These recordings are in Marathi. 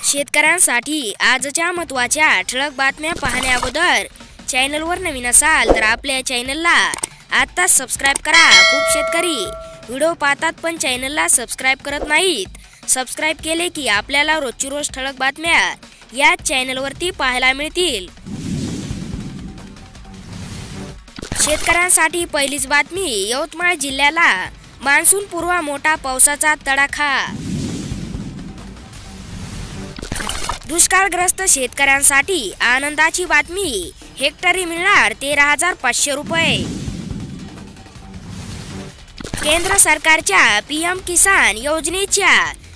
शेतकऱ्यांसाठी आजच्या महत्त्वाच्या ठळक बातम्या पाहण्या अगोदर चॅनलवर नवीन असाल तर आपल्या चॅनलला आत्ताच सबस्क्राइब करा। खूप शेतकरी व्हिडिओ पाहतात पण चॅनलला सबस्क्राइब करत नाहीत। सबस्क्राइब केले की आपल्याला रोजची रोज ठळक बातम्या या चॅनलवरती पाहायला मिळतील। शेतकऱ्यांसाठी पहिलीच बातमी, यवतमाळ जिल्ह्याला मान्सून पूर्व मोठा पावसाचा तडाखा। दुष्काळग्रस्त शेतकऱ्यांसाठी आनंदाची बातमी, हेक्टरी मिळणार 13,500 रुपये। केंद्र सरकारच्या पीएम किसान योजनेच्या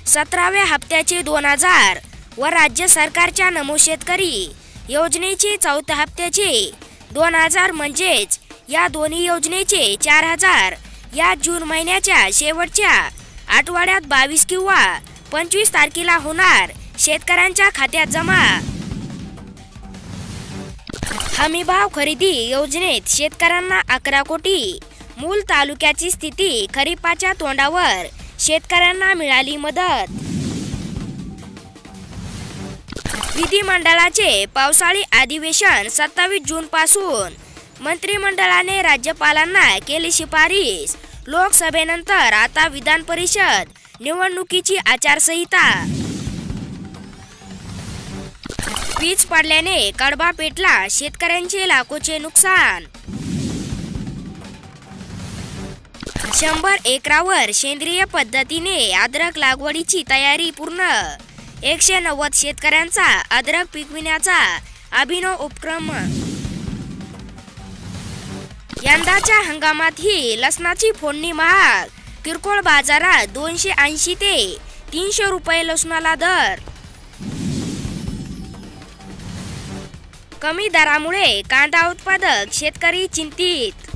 17व्या हप्त्याचे 2,000 व राज्य सरकारच्या नमो शेतकरी योजनेचे 4थ्या हप्त्याचे 2,000 म्हणजेच या दोन्ही योजनेचे 4,000 या जून महिन्याच्या शेवटच्या आठवड्यात 22 किंवा 25 तारखेला होणार शेतकऱ्यांच्या खात्यात जमा। हमीभाव खरेदी योजनेत शेतकऱ्यांना 11 कोटी। मूल तालुक्याची स्थिती, खरीपाच्या तोंडावर शेतकऱ्यांना मिळाली मदत। विधिमंडळाचे पावसाळी अधिवेशन 27 जून पासून। मंत्रिमंडळाने राज्यपालांना केली शिफारस। लोकसभेनंतर आता विधान परिषद निवडणुकीची आचारसंहिता। वीज पडल्याने कडबा पेटला, शेतकऱ्यांचे लाखोचे नुकसान। 100 एकरावर सेंद्रिय पद्धतीने अद्रक लागवडीची तयारी पूर्ण। 190 शेतकऱ्यांचा अद्रक पिकविण्याचा अभिनव उपक्रम। यंदाच्या हंगामातही लसणाची फोडणी महाग, किरकोळ बाजारात 280 ते 300 रुपये लसणाला दर। कमी दरामुळे कांदा उत्पादक शेतकरी चिंतित।